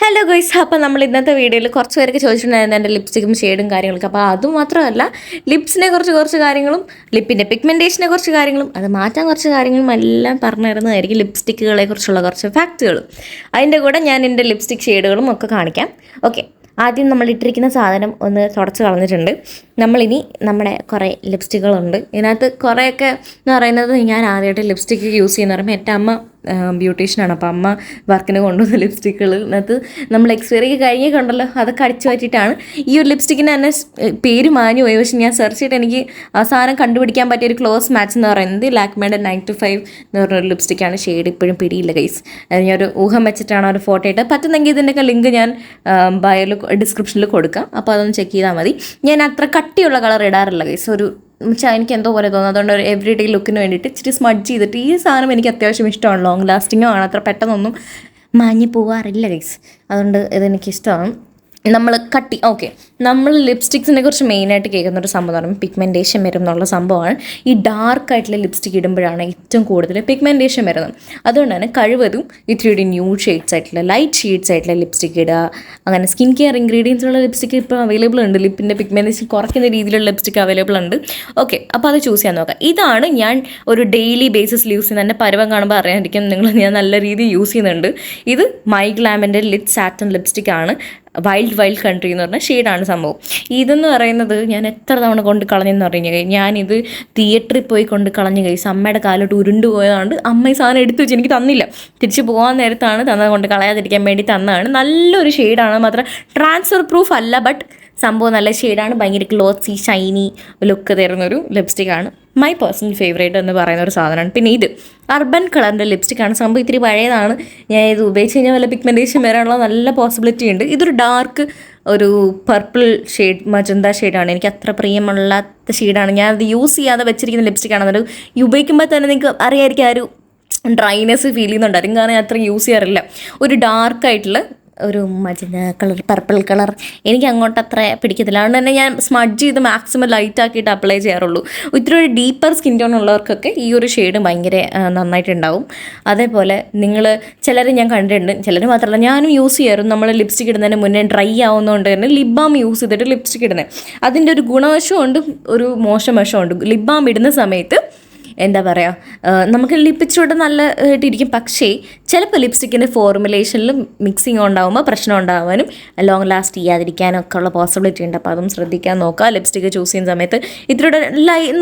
Hello guys, അപ്പോൾ നമ്മൾ ഇന്നത്തെ വീഡിയോയിൽ കുറച്ച് പേർക്ക് ചോദിച്ചിട്ടുണ്ടായിരുന്നു എൻ്റെ ലിപ്സ്റ്റിക്കും ഷെയ്ഡും കാര്യങ്ങളൊക്കെ. അപ്പോൾ അതുമാത്രമല്ല, ലിപ്സിനെ കുറച്ച് കാര്യങ്ങളും ലിപ്പിൻ്റെ പിഗ്മെൻറ്റേഷനെ കുറച്ച് കാര്യങ്ങളും അത് മാറ്റാൻ കുറച്ച് കാര്യങ്ങളും എല്ലാം പറഞ്ഞു തരുന്നതായിരിക്കും. ലിപ്സ്റ്റിക്കുകളെ കുറിച്ചുള്ള കുറച്ച് ഫാക്റ്റുകളും അതിൻ്റെ കൂടെ ഞാൻ എൻ്റെ ലിപ്സ്റ്റിക് ഷെയ്ഡുകളും ഒക്കെ കാണിക്കാം. ഓക്കെ, ആദ്യം നമ്മൾ ഇട്ടിരിക്കുന്ന സാധനം ഒന്ന് തുടച്ച് കളഞ്ഞിട്ടുണ്ട്. നമ്മളിനി നമ്മുടെ കുറേ ലിപ്സ്റ്റിക്കുകളുണ്ട്. ഇതിനകത്ത് കുറേയൊക്കെ എന്ന് പറയുന്നത് ഞാൻ ആദ്യമായിട്ട് ലിപ്സ്റ്റിക്ക് യൂസ് ചെയ്യുന്ന പറയുമ്പോൾ എൻ്റെ അമ്മ ബ്യൂട്ടീഷ്യനാണ്. അപ്പോൾ അമ്മ വർക്കിന് കൊണ്ടുവന്ന ലിപ്സ്റ്റിക്കുകളിനകത്ത് നമ്മൾ എക്സ്പയറി കഴിഞ്ഞിട്ടുണ്ടല്ലോ, അതൊക്കെ അടിച്ചു പറ്റിയിട്ടാണ് ഈ ഒരു ലിപ്സ്റ്റിക്കിന് തന്നെ പേര് മാഞ്ഞു പോയി. പക്ഷേ ഞാൻ സെർച്ച് ചെയ്തിട്ട് എനിക്ക് അവസാനം കണ്ടുപിടിക്കാൻ പറ്റിയ ഒരു ക്ലോസ് മാച്ച് എന്ന് പറയുന്നത് ലാക്മേയുടെ 925 എന്ന് പറഞ്ഞൊരു ലിപ്സ്റ്റിക്കാണ്. ഷെയ്ഡ് ഇപ്പോഴും പിടിയില്ല ഗൈസ്. ഞാനൊരു ഊഹം വെച്ചിട്ടാണ് ഒരു ഫോട്ടോ ഇട്ട്. പറ്റുന്നെങ്കിൽ ഇതിൻ്റെയൊക്കെ ലിങ്ക് ഞാൻ ബയോയിൽ ഡിസ്ക്രിപ്ഷനിൽ കൊടുക്കാം, അപ്പോൾ അതൊന്ന് ചെക്ക് ചെയ്താൽ മതി. ഞാൻ അത്ര കട്ടിയുള്ള കളർ ഇടാറില്ല ഗൈസ്. ഒരു വെച്ചാൽ എനിക്ക് എന്തോ പോലെ തോന്നുന്നു. അതുകൊണ്ട് ഒരു എവറി ഡേ ലുക്കിന് വേണ്ടിയിട്ട് ഇച്ചിരി സ്മഡ്ജ് ചെയ്തിട്ട് ഈ സാധനം എനിക്ക് അത്യാവശ്യം ഇഷ്ടമാണ്. ലോങ് ലാസ്റ്റിങ്ങോ ആണ്, അത്ര പെട്ടെന്നൊന്നും മാഞ്ഞി പോവാറില്ല ഗൈസ്. അതുകൊണ്ട് ഇതെനിക്കിഷ്ടമാണ്. നമ്മൾ നമ്മൾ ലിപ്സ്റ്റിക്സിനെ കുറിച്ച് മെയിനായിട്ട് കേൾക്കുന്ന ഒരു സംഭവം പറയുമ്പോൾ പിഗ്മെൻറ്റേഷൻ വരും എന്നുള്ള സംഭവമാണ്. ഈ ഡാർക്കായിട്ടുള്ള ലിപ്സ്റ്റിക് ഇടുമ്പോഴാണ് ഏറ്റവും കൂടുതൽ പിഗ്മെൻറ്റേഷൻ വരുന്നത്. അതുകൊണ്ട് തന്നെ കഴിവതും ഇത്തിരി ന്യൂ ഷെയ്ഡ്സ് ആയിട്ടുള്ള ലൈറ്റ് ഷെയ്ഡ്സ് ആയിട്ടുള്ള ലിപ്സ്റ്റിക് ഇടുക. അങ്ങനെ സ്കിൻ കെയർ ഇൻഗ്രീഡിയൻസ് ഉള്ള ലിപ്സ്റ്റിക് ഇപ്പോൾ അവൈലബിൾ ഉണ്ട്. ലിപ്പിൻ്റെ പിഗ്മെൻറ്റേഷൻ കുറയ്ക്കുന്ന രീതിയിലുള്ള ലിപ്സ്റ്റിക് അവൈലബിൾ ഉണ്ട്. ഓക്കെ, അപ്പോൾ അത് ചൂസ് ചെയ്യാൻ നോക്കാം. ഇതാണ് ഞാൻ ഒരു ഡെയിലി ബേസിസിൽ യൂസ് ചെയ്യുന്ന. എൻ്റെ പരുവം കാണുമ്പോൾ അറിയാതിരിക്കും ഞാൻ നല്ല രീതിയിൽ യൂസ് ചെയ്യുന്നുണ്ട്. ഇത് മൈ ഗ്ലാമിൻ്റെ ലിറ്റ് സാറ്റൻ ലിപ്സ്റ്റിക് ആണ്. വൈൽഡ് കൺട്രി എന്ന് പറഞ്ഞ ഷെയ്ഡാണ് സംഭവം. ഇതെന്ന് പറയുന്നത് ഞാൻ എത്ര തവണ കൊണ്ട് കളഞ്ഞെന്ന് പറഞ്ഞു കഴിഞ്ഞാൽ, ഞാനിത് തിയേറ്ററിൽ പോയി കൊണ്ട് കളഞ്ഞു കഴിച്ച് അമ്മയുടെ കാലോട്ട് ഉരുണ്ട് പോയതുകൊണ്ട് അമ്മ ഈ സാധനം എടുത്തു വെച്ച് എനിക്ക് തന്നില്ല. തിരിച്ച് പോകാൻ നേരത്താണ് തന്നത്, കൊണ്ട് കളയാതിരിക്കാൻ വേണ്ടി തന്നതാണ്. നല്ലൊരു ഷെയ്ഡാണ്, മാത്രം ട്രാൻസ്ഫർ പ്രൂഫ് അല്ല, ബട്ട് സംഭവം നല്ല ഷെയ്ഡാണ്. ഭയങ്കര ഗ്ലോസി ഷൈനി ലുക്ക് തരുന്നൊരു ലിപ്സ്റ്റിക്കാണ്. മൈ പേഴ്സണൽ ഫേവറേറ്റ് എന്ന് പറയുന്ന ഒരു സാധനമാണ്. പിന്നെ ഇത് അർബൻ കളറിൻ്റെ ലിപ്സ്റ്റിക്കാണ്. സംഭവം ഇത്തിരി പഴയതാണ്. ഞാൻ ഇത് ഉപയോഗിച്ച് കഴിഞ്ഞാൽ വല്ല പിഗ്മെൻറ്റേഷൻ വരാനുള്ള നല്ല പോസിബിലിറ്റി ഉണ്ട്. ഇതൊരു ഡാർക്ക് ഒരു പർപ്പിൾ ഷെയ്ഡ്, മജന്ത ഷെയ്ഡാണ്. എനിക്ക് അത്ര പ്രിയമല്ലാത്ത ഷെയ്ഡാണ്. ഞാനത് യൂസ് ചെയ്യാതെ വെച്ചിരിക്കുന്ന ലിപ്സ്റ്റിക്കാണ്. അത് ഉപയോഗിക്കുമ്പോൾ തന്നെ നിങ്ങൾക്ക് അറിയാമായിരിക്കും ആ ഒരു ഡ്രൈനെസ് ഫീൽ ചെയ്യുന്നുണ്ടായിരിക്കും. കാരണം ഞാൻ അത്ര യൂസ് ചെയ്യാറില്ല. ഒരു ഡാർക്കായിട്ടുള്ള ഒരു മജന്ത കളർ, പർപ്പിൾ കളർ എനിക്ക് അങ്ങോട്ട് അത്ര പിടിക്കത്തില്ല. അതുകൊണ്ട് തന്നെ ഞാൻ സ്മഡ്ജ് ചെയ്ത് മാക്സിമം ലൈറ്റ് ആക്കിയിട്ട് അപ്ലൈ ചെയ്യാറുള്ളൂ. ഇത്തിരി ഒരു ഡീപ്പർ സ്കിൻ ടോൺ ഉള്ളവർക്കൊക്കെ ഈ ഒരു ഷെയ്ഡ് ഭയങ്കര നന്നായിട്ടുണ്ടാവും. അതേപോലെ നിങ്ങൾ ചിലർ ഞാൻ കണ്ടിട്ടുണ്ട്, ചിലർ മാത്രമല്ല ഞാനും യൂസ് ചെയ്യാറുണ്ട്. നമ്മൾ ലിപ്സ്റ്റിക് ഇടുന്നതിന് മുന്നേ ഡ്രൈ ആവുന്നതുകൊണ്ട് തന്നെ ലിപ് ബാം യൂസ് ചെയ്തിട്ട് ലിപ്സ്റ്റിക് ഇടുന്നത്. അതിൻ്റെ ഒരു ഗുണവശമുണ്ട്, ഒരു മോശം വശമുണ്ട്. ലിപ് ബാം ഇടുന്ന സമയത്ത് എന്താ പറയുക, നമുക്ക് ലിപ്പിച്ചൂടെ നല്ല ആയിട്ടിരിക്കും. പക്ഷേ ചിലപ്പോൾ ലിപ്സ്റ്റിക്കിൻ്റെ ഫോർമുലേഷനിലും മിക്സിങ് ഉണ്ടാകുമ്പോൾ പ്രശ്നം ഉണ്ടാകാനും ലോങ് ലാസ്റ്റ് ചെയ്യാതിരിക്കാനും ഒക്കെ ഉള്ള പോസിബിലിറ്റി ഉണ്ട്. അപ്പോൾ അതും ശ്രദ്ധിക്കാൻ നോക്കുക. ലിപ്സ്റ്റിക് ചൂസ് ചെയ്യുന്ന സമയത്ത് ഇത്തിരിയുടെ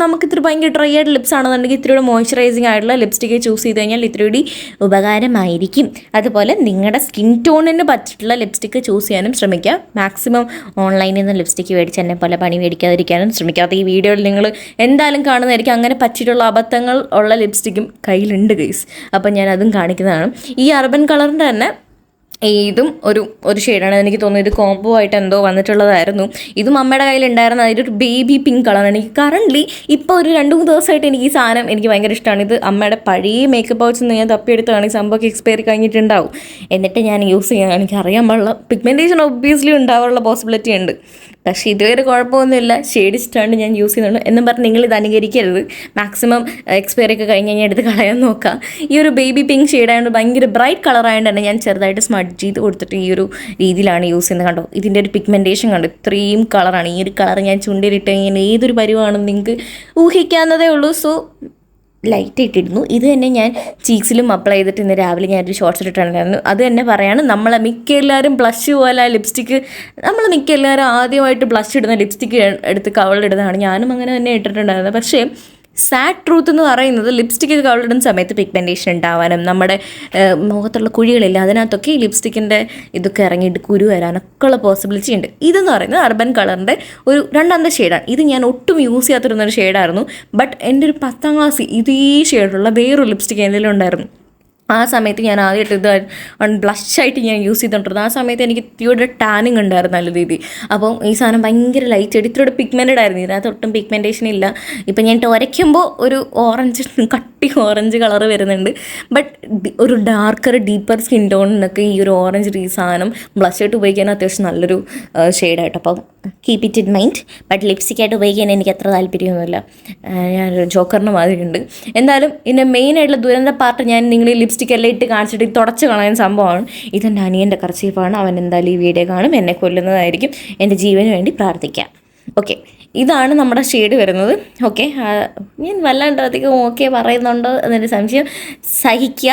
നമുക്ക് ഇത്തിരി ഭയങ്കര ഡ്രൈ ആയിട്ട് ലിപ്സ് ആണെന്നുണ്ടെങ്കിൽ ഇത്തിരിയുടെ മോയ്സ്ചറൈസിങ് ആയിട്ടുള്ള ലിപ്സ്റ്റിക്ക് ചൂസ് ചെയ്ത് കഴിഞ്ഞാൽ ഇത്തിരി ഉപകാരമായിരിക്കും. അതുപോലെ നിങ്ങളുടെ സ്കിൻ ടോണിന് പറ്റിയിട്ടുള്ള ലിപ്സ്റ്റിക്ക് ചൂസ് ചെയ്യാനും ശ്രമിക്കുക. മാക്സിമം ഓൺലൈനിൽ നിന്ന് ലിപ്സ്റ്റിക്ക് മേടിച്ച് എന്നെ പോലെ പണി മേടിക്കാതിരിക്കാനും ശ്രമിക്കുക. അത് ഈ വീഡിയോയിൽ നിങ്ങൾ എന്തായാലും കാണുന്നതായിരിക്കും. അങ്ങനെ പറ്റിയിട്ടുള്ള അബദ്ധങ്ങൾ ഉള്ള ലിപ്സ്റ്റിക്കും കയ്യിലുണ്ട് ഗൈസ്. അപ്പം ഞാൻ അതും കാണിക്കുന്നതാണ്. ഈ അർബൻ കളറിൻ്റെ തന്നെ ഇതും ഒരു ഷെയ്ഡാണ്. എനിക്ക് തോന്നുന്നു ഇത് കോംബോ ആയിട്ട് എന്തോ വന്നിട്ടുള്ളതായിരുന്നു. ഇതും അമ്മയുടെ കയ്യിലുണ്ടായിരുന്നു. അതിലൊരു ബേബി പിങ്ക് കളറാണ്. എനിക്ക് കറൻ്റ്ലി ഇപ്പോൾ ഒരു 2-3 ദിവസമായിട്ട് എനിക്ക് ഈ സാധനം എനിക്ക് ഭയങ്കര ഇഷ്ടമാണ്. ഇത് അമ്മയുടെ പഴയ മേക്കപ്പ് പൗച്ചിൽ നിന്ന് ഞാൻ തപ്പിയെടുത്താണ്. ഈ സംഭവമൊക്കെ എക്സ്പയറി കഴിഞ്ഞിട്ടുണ്ടാവും. എന്നിട്ട് ഞാൻ യൂസ് ചെയ്യാൻ എനിക്ക് അറിയാൻ പാടില്ല. പിഗ്മെൻറ്റേഷൻ ഒബ്വിയസ്ലി ഉണ്ടാവാനുള്ള പോസിബിലിറ്റി ഉണ്ട്. പക്ഷേ ഇതുവരെ കുഴപ്പമൊന്നുമില്ല. ഷെയ്ഡ് ഇഷ്ടമാണ്, ഞാൻ യൂസ് ചെയ്യുന്നുള്ളൂ എന്നും പറഞ്ഞ് നിങ്ങൾ ഇത് അനുകരിക്കരുത്. മാക്സിമം എക്സ്പയറി ഒക്കെ കഴിഞ്ഞ് കഴിഞ്ഞാൽ എടുത്ത് കളയാൻ നോക്കുക. ഈ ഒരു ബേബി പിങ്ക് ഷെയ്ഡായതുകൊണ്ട് ഭയങ്കര ബ്രൈറ്റ് കളറായതുകൊണ്ട് തന്നെ ഞാൻ ചെറുതായിട്ട് സ്മഡ്ജ് ചെയ്ത് കൊടുത്തിട്ട് ഈ ഒരു രീതിയിലാണ് യൂസ് ചെയ്യുന്നത്. കണ്ടോ, ഇതിൻ്റെ ഒരു പിഗ്മെൻറ്റേഷൻ കണ്ടോ, ഇത്രയും കളറാണ്. ഈ ഒരു കളർ ഞാൻ ചുണ്ടിലിട്ട് കഴിഞ്ഞാൽ ഏതൊരു പരുവാണെന്ന് നിങ്ങൾക്ക് ഊഹിക്കാവുന്നതേ ഉള്ളൂ. സോ ലൈറ്റ് ഇട്ടിരുന്നു. ഇത് തന്നെ ഞാൻ ചീക്സിലും അപ്ലൈ ചെയ്തിട്ട് ഇന്ന് രാവിലെ ഞാനൊരു ഷോർട്ട്സ് ഇട്ടിട്ടുണ്ടായിരുന്നു. അത് തന്നെ പറയാണ്, നമ്മളെ മിക്ക എല്ലാവരും ബ്ലഷ് പോലെ ലിപ്സ്റ്റിക്ക്, നമ്മൾ മിക്ക എല്ലാവരും ആദ്യമായിട്ട് ബ്ലഷ് ഇടുന്ന ലിപ്സ്റ്റിക്ക് എടുത്ത് കവളിടുന്നതാണ്. ഞാനും അങ്ങനെ തന്നെ ഇട്ടിട്ടുണ്ടായിരുന്നത്. പക്ഷേ സാഡ് ട്രൂത്ത് എന്ന് പറയുന്നത് ലിപ്സ്റ്റിക്ക് കവളിടുന്ന സമയത്ത് പിഗ്മെൻറ്റേഷൻ ഉണ്ടാവാനും നമ്മുടെ മുഖത്തുള്ള കുഴികളില്ല അതിനകത്തൊക്കെ ഈ ലിപ്സ്റ്റിക്കിൻ്റെ ഇതൊക്കെ ഇറങ്ങിയിട്ട് കുരു വരാനൊക്കെ ഉള്ള പോസിബിലിറ്റി ഉണ്ട്. ഇതെന്ന് പറയുന്നത് അർബൻ കളറിൻ്റെ ഒരു 2ാമത്തെ ഷെയ്ഡാണ്. ഇത് ഞാൻ ഒട്ടും യൂസ് ചെയ്യാത്തിരുന്നൊരു ഷെയ്ഡായിരുന്നു. ബട്ട് എൻ്റെ ഒരു 10ാം ക്ലാസ്സിൽ ഇതേ ഷെയ്ഡുള്ള വേറൊരു ലിപ്സ്റ്റിക്ക് എന്തെങ്കിലും ഉണ്ടായിരുന്നു. ആ സമയത്ത് ഞാൻ ആദ്യമായിട്ട് ഇത് ബ്ലഷായിട്ട് ഞാൻ യൂസ് ചെയ്തുകൊണ്ടിരുന്നത്. ആ സമയത്ത് എനിക്ക് ഇത്തിരിയുടെ ടാനിങ് ഉണ്ടായിരുന്നു നല്ല രീതിയിൽ. അപ്പം ഈ സാധനം ഭയങ്കര ലൈറ്റ് ആയിട്ട് ഇത്തിരിയുടെ പിഗ്മെൻറ്റഡ് ആയിരുന്നു. ഇതിനകത്ത് ഒട്ടും പിഗ്മെൻറ്റേഷൻ ഇല്ല. ഇപ്പം ഞാൻ ഉരയ്ക്കുമ്പോൾ ഒരു ഓറഞ്ച്, കട്ടി ഓറഞ്ച് കളർ വരുന്നുണ്ട്. ബട്ട് ഒരു ഡീപ്പർ സ്കിൻ ടോണിനൊക്കെ ഈ ഒരു ഓറഞ്ച് ഈ സാധനം ബ്ലഷായിട്ട് ഉപയോഗിക്കാൻ അത്യാവശ്യം നല്ലൊരു ഷെയ്ഡായിട്ട്. അപ്പം keep it in mind. But ലിപ്സ്റ്റിക്കായിട്ട് ഉപയോഗിക്കാൻ എനിക്ക് അത്ര താല്പര്യമൊന്നുമില്ല. ഞാനൊരു ജോക്കറിന് മാതിരി ഉണ്ട്. എന്തായാലും ഇതിൻ്റെ മെയിനായിട്ടുള്ള ദുരന്ത പാർട്ട് ഞാൻ നിങ്ങൾ ഈ ലിപ്സ്റ്റിക് എല്ലാം ഇട്ട് കാണിച്ചിട്ട് തുടച്ച് കളയുന്ന സംഭവമാണ്. ഇതെൻ്റെ അനിയൻ്റെ കർച്ചീഫാണ്. അവൻ എന്തായാലും ഈ വീഡിയോ കാണും, എന്നെ കൊല്ലുന്നതായിരിക്കും. എൻ്റെ ജീവന് വേണ്ടി പ്രാർത്ഥിക്കാം. ഓക്കെ, ഇതാണ് നമ്മുടെ ഷെയ്ഡ് വരുന്നത്. ഓക്കെ, ഞാൻ വല്ലാണ്ട് അധികം ഓക്കെ പറയുന്നുണ്ടോ എന്നൊരു സംശയം, സഹിക്കുക.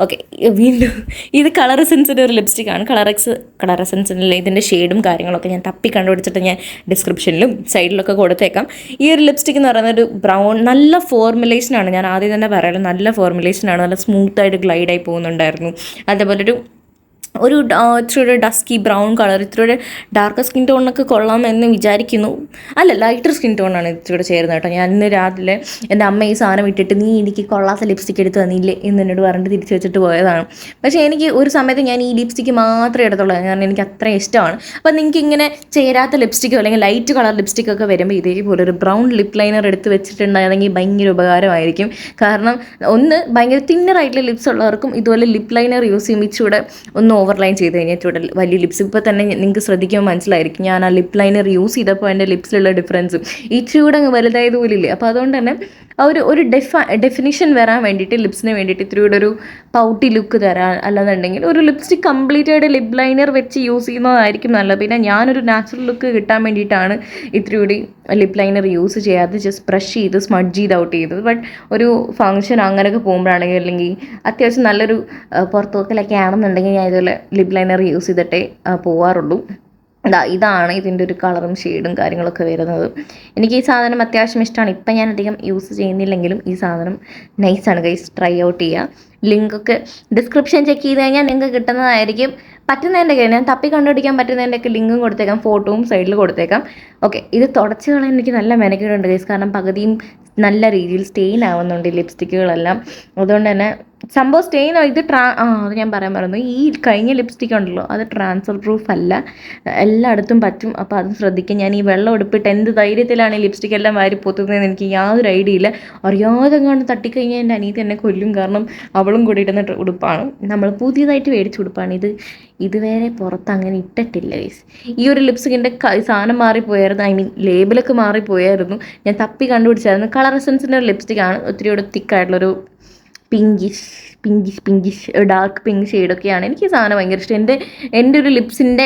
ഓക്കെ, വീണ്ടും ഇത് കളർ എസൻസിൻ്റെ ഒരു ലിപ്സ്റ്റിക്കാണ്. കളർ എസൻസിൻ്റെ ഇതിൻ്റെ ഷെയ്ഡും കാര്യങ്ങളൊക്കെ ഞാൻ തപ്പി കണ്ടുപിടിച്ചിട്ട് ഞാൻ ഡിസ്ക്രിപ്ഷനിലും സൈഡിലൊക്കെ കൊടുത്തേക്കാം. ഈ ഒരു ലിപ്സ്റ്റിക്ക് എന്ന് പറയുന്നത് ഒരു ബ്രൗൺ, നല്ല ഫോർമുലേഷനാണ്. ഞാൻ ആദ്യം തന്നെ പറയാം, നല്ല ഫോർമുലേഷനാണ്. നല്ല സ്മൂത്തായിട്ട് ഗ്ലൈഡായി പോകുന്നുണ്ടായിരുന്നു. അതേപോലെ ഇത്തിരി ഡസ്കി ബ്രൗൺ കളർ, ഇത്തിരി ഡാർക്ക് സ്കിൻ ടോണൊക്കെ കൊള്ളാമെന്ന് വിചാരിക്കുന്നു. അല്ല, ലൈറ്റർ സ്കിൻ ടോണാണ് ഇത്തിരി ചേരുന്നത് കേട്ടോ. ഞാൻ ഇന്ന് രാവിലെ എൻ്റെ അമ്മ ഈ സാധനം ഇട്ടിട്ട് നീ എനിക്ക് കൊള്ളാത്ത ലിപ്സ്റ്റിക്ക് എടുത്ത് തന്നില്ലേ എന്ന് എന്നോട് പറഞ്ഞിട്ട് തിരിച്ച് വെച്ചിട്ട് പോയതാണ്. പക്ഷേ എനിക്ക് ഒരു സമയത്ത് ഞാൻ ഈ ലിപ്സ്റ്റിക്ക് മാത്രമേ എടുത്തുള്ളൂ, കാരണം എനിക്ക് അത്രയും ഇഷ്ടമാണ്. അപ്പോൾ നിങ്ങൾക്ക് ഇങ്ങനെ ചേരാത്ത ലിപ്സ്റ്റിക്കോ അല്ലെങ്കിൽ ലൈറ്റ് കളർ ലിപ്സ്റ്റിക്കൊക്കെ വരുമ്പോൾ ഇതേപോലെ ഒരു ബ്രൗൺ ലിപ് ലൈനർ എടുത്ത് വെച്ചിട്ടുണ്ടായിരുന്നെങ്കിൽ ഭയങ്കര ഉപകാരമായിരിക്കും. കാരണം ഒന്ന് ഭയങ്കര തിന്നറായിട്ടുള്ള ലിപ്സ് ഉള്ളവർക്കും ഇതുപോലെ ലിപ് ലൈനർ യൂസ് ചെയ്യുമ്പോൾ ഇച്ചിരി ഒന്ന് ഓവർലൈൻ ചെയ്ത് കഴിഞ്ഞാൽ ഇച്ചിരി വലിയ ലിപ്സ്. ഇപ്പോൾ തന്നെ നിങ്ങൾക്ക് ശ്രദ്ധിക്കുമ്പോൾ മനസ്സിലായിരിക്കും, ഞാൻ ആ ലിപ് ലൈനർ യൂസ് ചെയ്തപ്പോൾ എൻ്റെ ലിപ്സിലുള്ള ഡിഫറൻസും ഇച്ചിരി അങ്ങ് വലുതായത് പോലില്ലേ. അപ്പോൾ അതുകൊണ്ട് തന്നെ ഒരു ഡെഫിനിഷൻ വരാൻ വേണ്ടിയിട്ട് ലിപ്സിന് വേണ്ടിയിട്ട് ഇത്തിരിയുടെ ഒരു പൗട്ടി ലുക്ക് തരാൻ, അല്ലാന്നുണ്ടെങ്കിൽ ഒരു ലിപ്സ്റ്റിക് കംപ്ലീറ്റ് ആയിട്ട് ലിപ് ലൈനർ വെച്ച് യൂസ് ചെയ്യുന്നതായിരിക്കും നല്ലത്. പിന്നെ ഞാനൊരു നാച്ചുറൽ ലുക്ക് കിട്ടാൻ വേണ്ടിയിട്ടാണ് ഇത്തിരി ലിപ് ലൈനർ യൂസ് ചെയ്യാതെ ജസ്റ്റ് ബ്രഷ് ചെയ്ത് സ്മഡ്ജ് ചെയ്ത് ഔട്ട് ചെയ്തത്. ബട്ട് ഒരു ഫംഗ്ഷൻ അങ്ങനെയൊക്കെ പോകുമ്പോഴാണെങ്കിൽ, അല്ലെങ്കിൽ അത്യാവശ്യം നല്ലൊരു പുറത്തുപോക്കലൊക്കെ ആണെന്നുണ്ടെങ്കിൽ ഞാൻ ഇതുപോലെ ലിപ് ലൈനർ യൂസ് ചെയ്തിട്ടേ പോവാറുള്ളൂ. ഇതാണ് ഇതിൻ്റെ ഒരു കളറും ഷെയ്ഡും കാര്യങ്ങളൊക്കെ വരുന്നത്. എനിക്ക് ഈ സാധനം അത്യാവശ്യം ഇഷ്ടമാണ്. ഇപ്പം ഞാൻ അധികം യൂസ് ചെയ്യുന്നില്ലെങ്കിലും ഈ സാധനം നൈസാണ് ഗൈസ്, ട്രൈ ഔട്ട് ചെയ്യുക. ലിങ്കൊക്കെ ഡിസ്ക്രിപ്ഷൻ ചെക്ക് ചെയ്ത് കഴിഞ്ഞാൽ നിങ്ങൾക്ക് കിട്ടുന്നതായിരിക്കും. പറ്റുന്നതിൻ്റെയൊക്കെ ഞാൻ തപ്പി കണ്ടുപിടിക്കാൻ പറ്റുന്നതിൻ്റെയൊക്കെ ലിങ്കും കൊടുത്തേക്കാം, ഫോട്ടോയും സൈഡിൽ കൊടുത്തേക്കാം. ഓക്കെ, ഇത് തുടച്ച് കളയാൻ എനിക്ക് നല്ല മെനക്കേടുണ്ട് ഗൈസ്, കാരണം പകുതിയും നല്ല രീതിയിൽ സ്റ്റെയിൻ ആവുന്നുണ്ട് ഈ ലിപ്സ്റ്റിക്കുകളെല്ലാം. അതുകൊണ്ട് തന്നെ സംഭവം സ്റ്റെയിൻ ഇത് അത് ഞാൻ പറയാൻ പറയുന്നു, ഈ കഴിഞ്ഞ ലിപ്സ്റ്റിക് ഉണ്ടല്ലോ അത് ട്രാൻസ്ഫർ പ്രൂഫ് അല്ല, എല്ലായിടത്തും പറ്റും. അപ്പോൾ അത് ശ്രദ്ധിക്കുക. ഞാൻ ഈ വെള്ളം എടുപ്പിട്ട് എന്ത് ധൈര്യത്തിലാണ് ഈ ലിപ്സ്റ്റിക് എല്ലാം വാരി പൊത്തുന്നതെന്ന് എനിക്ക് യാതൊരു ഐഡിയ ഇല്ല. അറിയാതെ കണ്ട് തട്ടിക്കഴിഞ്ഞാൽ എൻ്റെ അനിയത്തി എന്നെ കൊല്ലും, കാരണം അവളും കൂടി ഇടുന്ന ഉടുപ്പാണ്, നമ്മൾ പുതിയതായിട്ട് മേടിച്ച ഉടുപ്പാണ്. ഇതുവരെ പുറത്ത് അങ്ങനെ ഇട്ടിട്ടില്ല ഗൈസ്. ഈ ഒരു ലിപ്സ്റ്റിക്കിൻ്റെ സാധനം മാറിപ്പോയായിരുന്നു, ഐ മീൻ ലേബിളൊക്കെ മാറിപ്പോയായിരുന്നു. ഞാൻ തപ്പി കണ്ടുപിടിച്ചായിരുന്നു. കളർ എസൻസിൻ്റെ ഒരു ലിപ്സ്റ്റിക്കാണ്, ഒത്തിരി തിക്കായിട്ടുള്ളൊരു പിങ്കിഷ് ഡാർക്ക് പിങ്ക് ഷെയ്ഡൊക്കെയാണ്. എനിക്ക് ഈ സാധനം ഭയങ്കര ഇഷ്ടം. എൻ്റെ ഒരു ലിപ്സിൻ്റെ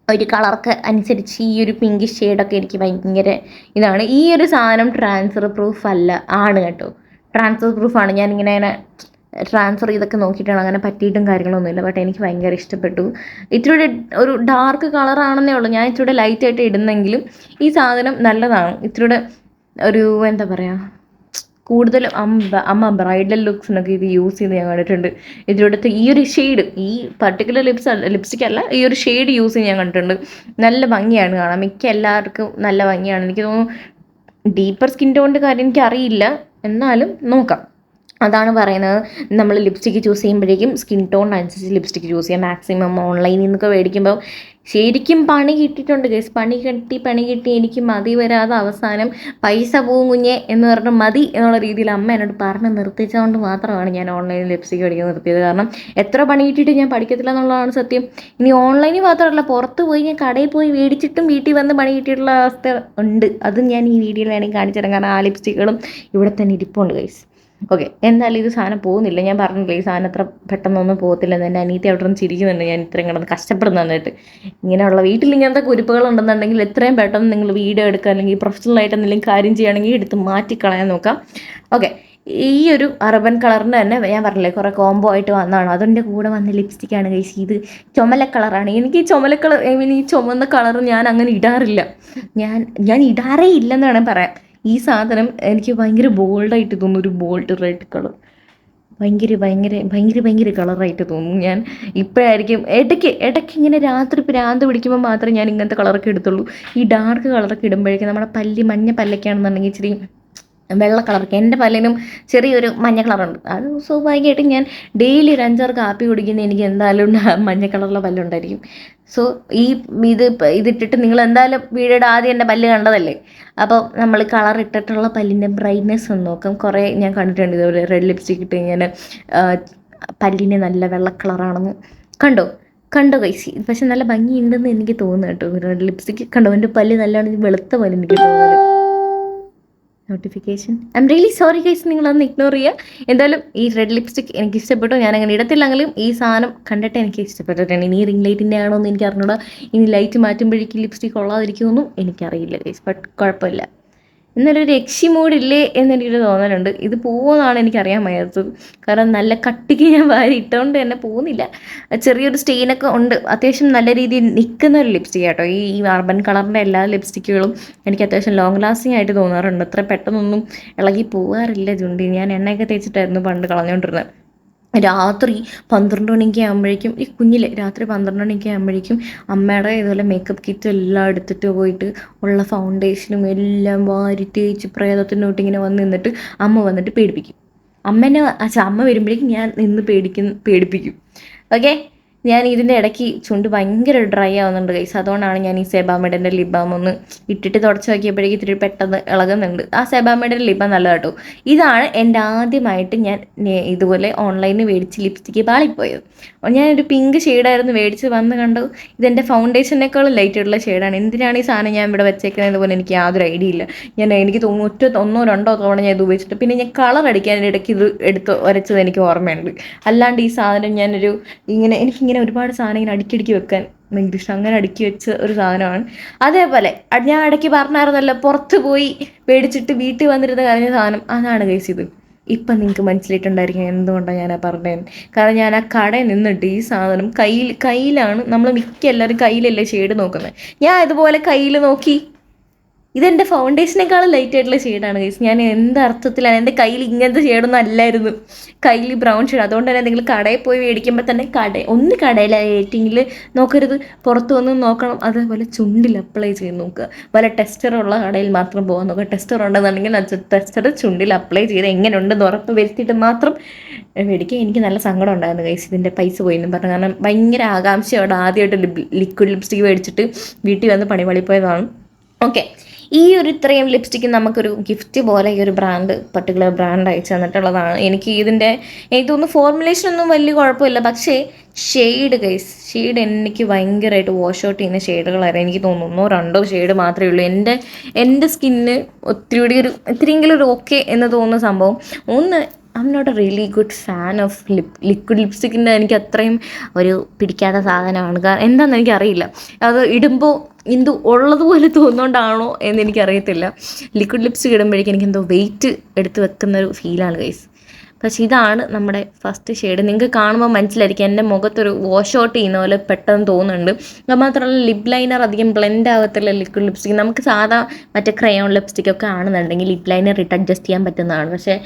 ഒരു കളർക്ക് അനുസരിച്ച് ഈ ഒരു പിങ്കിഷ് ഷെയ്ഡൊക്കെ എനിക്ക് ഭയങ്കര ഇതാണ്. ഈ ഒരു സാധനം ട്രാൻസ്ഫർ പ്രൂഫ് അല്ല, ആണ് കേട്ടോ, ട്രാൻസ്ഫർ പ്രൂഫാണ്. ഞാനിങ്ങനെ ട്രാൻസ്ഫർ ചെയ്തൊക്കെ നോക്കിയിട്ടാണ്, അങ്ങനെ പറ്റിയിട്ടും കാര്യങ്ങളൊന്നുമില്ല. ബട്ട് എനിക്ക് ഭയങ്കര ഇഷ്ടപ്പെട്ടു. ഇത്തിരി ഒരു ഡാർക്ക് കളറാണെന്നേ ഉള്ളൂ, ഞാൻ ഇത്തിരി ലൈറ്റായിട്ട് ഇടുന്നെങ്കിലും ഈ സാധനം നല്ലതാണ്. ഇത്തിരി ഒരു എന്താ പറയുക, കൂടുതലും അമ്മ ബ്രൈഡൽ ലുക്സിനൊക്കെ ഇത് യൂസ് ചെയ്ത് ഞാൻ കണ്ടിട്ടുണ്ട്. ഇതിലൂടെ ഈ ഒരു ഷെയ്ഡ്, ഈ പർട്ടിക്കുലർ ലിപ്സ്റ്റിക് അല്ല, ഈ ഒരു ഷെയ്ഡ് യൂസ് ചെയ്ത് ഞാൻ കണ്ടിട്ടുണ്ട്. നല്ല ഭംഗിയാണ് കാണാൻ, മിക്ക എല്ലാവർക്കും നല്ല ഭംഗിയാണ്. എനിക്ക് തോന്നുന്നു ഡീപ്പർ സ്കിൻ ടോണിൻ്റെ കാര്യം എനിക്കറിയില്ല, എന്നാലും നോക്കാം. അതാണ് പറയുന്നത്, നമ്മൾ ലിപ്സ്റ്റിക്ക് ചൂസ് ചെയ്യുമ്പോഴേക്കും സ്കിൻ ടോണിനനുസരിച്ച് ലിപ്സ്റ്റിക്ക് ചൂസ് ചെയ്യാം. മാക്സിമം ഓൺലൈനിൽ നിന്നൊക്കെ മേടിക്കുമ്പോൾ ശരിക്കും പണി കിട്ടിയിട്ടുണ്ട് ഗൈസ്. പണി കിട്ടി എനിക്ക് മതി വരാതെ അവസാനം പൈസ പോവും കുഞ്ഞെ എന്ന് പറഞ്ഞ് മതി എന്നുള്ള രീതിയിൽ അമ്മ എന്നോട് പറഞ്ഞ് നിർത്തിച്ചതുകൊണ്ട് മാത്രമാണ് ഞാൻ ഓൺലൈനിൽ ലിപ്സ്റ്റിക്ക് പഠിക്കാൻ നിർത്തിയത്. കാരണം എത്ര പണി കിട്ടിയിട്ട് ഞാൻ പഠിക്കത്തില്ല എന്നുള്ളതാണ് സത്യം. ഇനി ഓൺലൈനിൽ മാത്രമല്ല, പുറത്ത് പോയി ഞാൻ കടയിൽ പോയി മേടിച്ചിട്ടും വീട്ടിൽ വന്ന് പണി കിട്ടിയിട്ടുള്ള അവസ്ഥ ഉണ്ട്. അതും ഞാൻ ഈ വീഡിയോയിൽ വേണമെങ്കിൽ കാണിച്ചു തരാം, കാരണം ആ ലിപ്സ്റ്റിക്കുകളും ഇവിടെ തന്നെ ഇരിപ്പുണ്ട് ഗൈസ്. ഓക്കെ, എന്തായാലും ഇത് സാധനം പോകുന്നില്ല. ഞാൻ പറഞ്ഞില്ല ഈ സാധനം അത്ര പെട്ടെന്നൊന്നും പോകത്തില്ലെന്ന്. എൻ്റെ അനിയത്തി അവിടെ നിന്ന് ചിരിക്കുന്നുണ്ട്, ഞാൻ ഇത്രയും കിടന്ന് കഷ്ടപ്പെടുന്ന തന്നിട്ട്. ഇങ്ങനെയുള്ള വീട്ടിൽ ഇങ്ങനത്തെ കുരിപ്പുകളുണ്ടെന്നുണ്ടെങ്കിൽ എത്രയും പെട്ടെന്ന് നിങ്ങൾ വീഡിയോ എടുക്കുക, അല്ലെങ്കിൽ പ്രൊഫഷണലായിട്ട് എന്തെങ്കിലും കാര്യം ചെയ്യുകയാണെങ്കിൽ എടുത്ത് മാറ്റിക്കളയാൻ നോക്കാം. ഓക്കെ, ഈ ഒരു അർബൻ കളറിൻ്റെ തന്നെ ഞാൻ പറഞ്ഞില്ലേ കുറേ കോംബോ ആയിട്ട് വന്നതാണ്. അതിൻ്റെ കൂടെ വന്ന ലിപ്സ്റ്റിക്കാണ് ഗൈസ്. ഇത് ചുമല കളറാണ്. എനിക്ക് ഈ ചുമല കളർ, ഐ മീൻ ഈ ചുമന്ന കളർ ഞാൻ അങ്ങനെ ഇടാറില്ല, ഞാൻ ഇടാറേ ഇല്ലെന്ന് വേണമെങ്കിൽ പറയാം. ഈ സാധനം എനിക്ക് ഭയങ്കര ബോൾഡായിട്ട് തോന്നുന്നു, ഒരു ബോൾഡ് റെഡ് കളർ, ഭയങ്കര കളറായിട്ട് തോന്നും. ഞാൻ ഇപ്പോഴായിരിക്കും ഇടയ്ക്ക് ഇങ്ങനെ രാത്രി പ്രാന്ത് പിടിക്കുമ്പോൾ മാത്രമേ ഞാൻ ഇങ്ങനത്തെ കളറൊക്കെ എടുത്തുള്ളൂ. ഈ ഡാർക്ക് കളറൊക്കെ ഇടുമ്പോഴേക്കും നമ്മുടെ മഞ്ഞ പല്ലൊക്കെയാണെന്നുണ്ടെങ്കിൽ ഇച്ചിരി വെള്ള കളറൊക്കെ, എൻ്റെ പല്ലിനും ചെറിയൊരു മഞ്ഞ കളറുണ്ട്. അത് സ്വാഭാവികമായിട്ടും ഞാൻ ഡെയിലി ഒരു 5-6 കാപ്പി കുടിക്കുന്ന എനിക്ക് എന്തായാലും മഞ്ഞ കളറുള്ള പല്ലുണ്ടായിരിക്കും. സോ ഇതിട്ടിട്ട് നിങ്ങൾ എന്തായാലും വീഡിയോയുടെ ആദ്യം എൻ്റെ പല്ല് കണ്ടതല്ലേ, അപ്പോൾ നമ്മൾ കളർ ഇട്ടിട്ടുള്ള പല്ലിൻ്റെ ബ്രൈറ്റ്നെസ് ഒന്ന് നോക്കാം. കുറേ ഞാൻ കണ്ടിട്ടുണ്ട് ഇതുപോലെ റെഡ് ലിപ്സ്റ്റിക് ഇട്ട് ഇങ്ങനെ പല്ലിന് നല്ല വെള്ള കളറാണെന്ന്. കണ്ടോ ഗൈസ്? പക്ഷെ നല്ല ഭംഗിയുണ്ടെന്ന് എനിക്ക് തോന്നുന്നു കേട്ടോ. റെഡ് ലിപ്സ്റ്റിക് കണ്ടോ, എൻ്റെ പല്ല് നല്ലോണം വെളുത്ത പോലെ എനിക്ക് തോന്നുന്നത്. Notification. I am really sorry guys, നിങ്ങളൊന്ന് ഇഗ്നോർ ചെയ്യുക. എന്തായാലും ഈ റെഡ് ലിപ്സ്റ്റിക് എനിക്ക് ഇഷ്ടപ്പെട്ടു. ഞാൻ അങ്ങനെ ഇടത്തില്ലെങ്കിലും ഈ സാധനം കണ്ടിട്ട് എനിക്ക് ഇഷ്ടപ്പെട്ടിട്ടുണ്ട്. ഇനി റിംഗ് ലൈറ്റിൻ്റെ ആണോ എന്ന് എനിക്ക് അറിഞ്ഞൂടാ. ഇനി ലൈറ്റ് മാറ്റുമ്പോഴേക്കും ലിപ്സ്റ്റിക് കൊള്ളാതിരിക്കുമെന്നും എനിക്കറിയില്ല ഗൈസ്. ബട്ട് കുഴപ്പമില്ല. ഇന്നലെ ഒരു യക്ഷി മൂഡില്ലേ എന്നെനിക്കൊരു തോന്നലുണ്ട്. ഇത് പോകുമെന്നാണ് എനിക്കറിയാൻ വയ്യാത്തത്. കാരണം നല്ല കട്ടിക്ക് ഞാൻ വാരി ഇട്ടുകൊണ്ട് തന്നെ പോകുന്നില്ല. ചെറിയൊരു സ്റ്റെയിനൊക്കെ ഉണ്ട്. അത്യാവശ്യം നല്ല രീതിയിൽ നിൽക്കുന്ന ഒരു ലിപ്സ്റ്റിക് കേട്ടോ. ഈ അർബൻ കളറിൻ്റെ എല്ലാ ലിപ്സ്റ്റിക്കുകളും എനിക്ക് അത്യാവശ്യം ലോങ് ലാസ്റ്റിംഗ് ആയിട്ട് തോന്നാറുണ്ട്. അത്ര പെട്ടെന്നൊന്നും ഇളകി പോകാറില്ല ചുണ്ടി. ഞാൻ എണ്ണയൊക്കെ തേച്ചിട്ടായിരുന്നു പണ്ട് കളഞ്ഞുകൊണ്ടിരുന്നത്. രാത്രി 12 മണിയൊക്കെ ആകുമ്പോഴേക്കും, ഈ കുഞ്ഞിലെ രാത്രി 12 മണിയൊക്കെ ആകുമ്പോഴേക്കും അമ്മയുടെ ഇതുപോലെ മേക്കപ്പ് കിറ്റ് എല്ലാം എടുത്തിട്ട് പോയിട്ട് ഉള്ള ഫൗണ്ടേഷനും എല്ലാം വാരി തേച്ച് പ്രേതത്തിനോട്ട് ഇങ്ങനെ വന്ന് നിന്നിട്ട് അമ്മ വന്നിട്ട് പേടിപ്പിക്കും. അമ്മ വരുമ്പോഴേക്കും ഞാൻ നിന്ന് പേടിപ്പിക്കും. ഓക്കെ, ഞാൻ ഇതിൻ്റെ ഇടയ്ക്ക് ചുണ്ട് ഭയങ്കര ഡ്രൈ ആവുന്നുണ്ട് ഗൈസ്. അതുകൊണ്ടാണ് ഞാൻ ഈ സെബാമെഡിൻ്റെ ലിപ് ബാം ഒന്ന് ഇട്ടിട്ട് തുടച്ച് നോക്കിയപ്പോഴേക്കും ഇത്തിരി പെട്ടെന്ന് ഇളകുന്നുണ്ട്. ആ സെബാമെഡിൻ്റെ ലിപ് ബാം നല്ലത് കേട്ടോ. ഇതാണ് എൻ്റെ ആദ്യമായിട്ട് ഞാൻ ഇതുപോലെ ഓൺലൈനിൽ മേടിച്ച് ലിപ്സ്റ്റിക്ക് പാളിപ്പോയത്. ഞാനൊരു പിങ്ക് ഷെയ്ഡായിരുന്നു മേടിച്ച് വന്ന് കണ്ടു. ഇതെൻ്റെ ഫൗണ്ടേഷനേക്കാളും ലൈറ്റ് ആയിട്ടുള്ള ഷെയ്ഡാണ്. എന്തിനാണ് ഈ സാധനം ഞാൻ ഇവിടെ വെച്ചേക്കുന്നത് പോലെ എനിക്ക് യാതൊരു ഐഡിയ ഇല്ല. എനിക്ക് തോന്നുന്നു ഒന്നോ രണ്ടോ തവണ ഞാൻ ഇത് ഉപയോഗിച്ചിട്ട് പിന്നെ ഞാൻ കളർ അടിക്കാൻ ഇടയ്ക്ക് ഇത് എടുത്ത് ഉരച്ചത് എനിക്ക് ഓർമ്മയുണ്ട്. അല്ലാണ്ട് ഈ സാധനം ഞാനൊരു എനിക്കിങ്ങനെ ഒരുപാട് സാധനം ഇങ്ങനെ അടുക്കി വെക്കാൻ ഭയങ്കര ഇഷ്ടം. അങ്ങനെ അടുക്കി വെച്ച ഒരു സാധനമാണ്. അതേപോലെ ഞാൻ ഇടയ്ക്ക് പറഞ്ഞായിരുന്നല്ലോ പുറത്ത് പോയി മേടിച്ചിട്ട് വീട്ടിൽ വന്നിരുന്ന കഴിഞ്ഞ സാധനം, അതാണ് ഗൈസ് ഇത്. ഇപ്പം നിങ്ങൾക്ക് മനസ്സിലായിട്ടുണ്ടായിരിക്കും എന്തുകൊണ്ടാണ് ഞാൻ പറഞ്ഞത്. കാരണം ഞാൻ ആ കടയിൽ നിന്നിട്ട് ഈ സാധനം കയ്യിലാണ് നമ്മൾ എല്ലാവരും കയ്യിലല്ലേ ഷെയ്ഡ് നോക്കുന്നത്. ഞാൻ ഇതുപോലെ കയ്യിൽ നോക്കി. ഇതെൻ്റെ ഫൗണ്ടേഷനേക്കാളും ലൈറ്റ് ആയിട്ടുള്ള ഷെയ്ഡാണ് ഗൈസ്. ഞാൻ എന്തർത്ഥത്തിലാണ്, എൻ്റെ കയ്യിൽ ഇങ്ങനത്തെ ഷെയ്ഡൊന്നും അല്ലായിരുന്നു. കയ്യിൽ ബ്രൗൺ ഷെയ്ഡ്. അതുകൊണ്ട് തന്നെ നിങ്ങൾ കടയിൽ പോയി മേടിക്കുമ്പോൾ തന്നെ കടയിൽ റേറ്റിങ്ങിൽ നോക്കരുത്, പുറത്ത് വന്ന് നോക്കണം. അതേപോലെ ചുണ്ടിൽ അപ്ലൈ ചെയ്ത് നോക്കുക. വല്ല ടെസ്റ്ററുള്ള കടയിൽ മാത്രം പോകാൻ നോക്കുക. ടെസ്റ്റർ ഉണ്ടെന്നുണ്ടെങ്കിൽ ടെസ്റ്റർ ചുണ്ടിൽ അപ്ലൈ ചെയ്ത് എങ്ങനെയുണ്ടെന്ന് ഉറപ്പ് വരുത്തിയിട്ട് മാത്രം മേടിക്കുക. എനിക്ക് നല്ല സങ്കടം ഉണ്ടായിരുന്നു ഗൈസ് ഇതിൻ്റെ പൈസ പോയെന്നും പറഞ്ഞു. കാരണം ഭയങ്കര ആകാംക്ഷയോടെ ആദ്യമായിട്ട് ലിക്വിഡ് ലിപ്സ്റ്റിക് മേടിച്ചിട്ട് വീട്ടിൽ വന്ന് പണിപോയതാണ്. ഓക്കെ, ഈ ഒരു ഇത്രയും ലിപ്സ്റ്റിക്ക് നമുക്കൊരു ഗിഫ്റ്റ് പോലെ ഈ ഒരു പർട്ടിക്കുലർ ബ്രാൻഡ് അയച്ചു തന്നിട്ടുള്ളതാണ്. എനിക്ക് തോന്നുന്നു ഫോർമുലേഷനൊന്നും വലിയ കുഴപ്പമില്ല. പക്ഷേ ഷെയ്ഡ് എനിക്ക് ഭയങ്കരമായിട്ട് വാഷ് ഔട്ട് ചെയ്യുന്ന ഷെയ്ഡുകളായിരുന്നു. എനിക്ക് തോന്നുന്നു 1-2 ഷെയ്ഡ് മാത്രമേ ഉള്ളൂ എൻ്റെ സ്കിന്നിന് ഇത്തിരിയെങ്കിലും ഒരു ഓക്കെ എന്ന് തോന്നുന്ന സംഭവം. I am not a really good fan of liquid ലിപ്സ്റ്റിക്കിൻ്റെ എനിക്ക് അത്രയും ഒരു പിടിക്കാത്ത സാധനമാണ്. കാരണം എന്താണെന്ന് എനിക്കറിയില്ല. അത് ഇടുമ്പോൾ ഉള്ളതുപോലെ തോന്നുന്നോണ്ടാണോ എന്ന് എനിക്കറിയത്തില്ല. ലിക്വിഡ് ലിപ്സ്റ്റിക് ഇടുമ്പോഴേക്കും എനിക്കെന്തോ വെയിറ്റ് എടുത്ത് വെക്കുന്നൊരു ഫീലാണ് ഗൈസ്. പക്ഷേ ഇതാണ് നമ്മുടെ ഫസ്റ്റ് ഷെയ്ഡ്. നിങ്ങൾക്ക് കാണുമ്പോൾ മനസ്സിലായിരിക്കും എൻ്റെ മുഖത്തൊരു വാഷ് ഔട്ട് ചെയ്യുന്ന പോലെ പെട്ടെന്ന് തോന്നുന്നുണ്ട്. അത് മാത്രമല്ല ലിപ് ലൈനർ അധികം ബ്ലെൻഡ് ആകത്തില്ല ലിക്വിഡ് ലിപ്സ്റ്റിക്. നമുക്ക് സാധാ മറ്റേ ക്രയോൺ ലിപ്സ്റ്റിക്കൊക്കെ ആണെന്നുണ്ടെങ്കിൽ ലിപ് ലൈനർ ഇട്ട് അഡ്ജസ്റ്റ് ചെയ്യാൻ പറ്റുന്നതാണ്. പക്ഷേ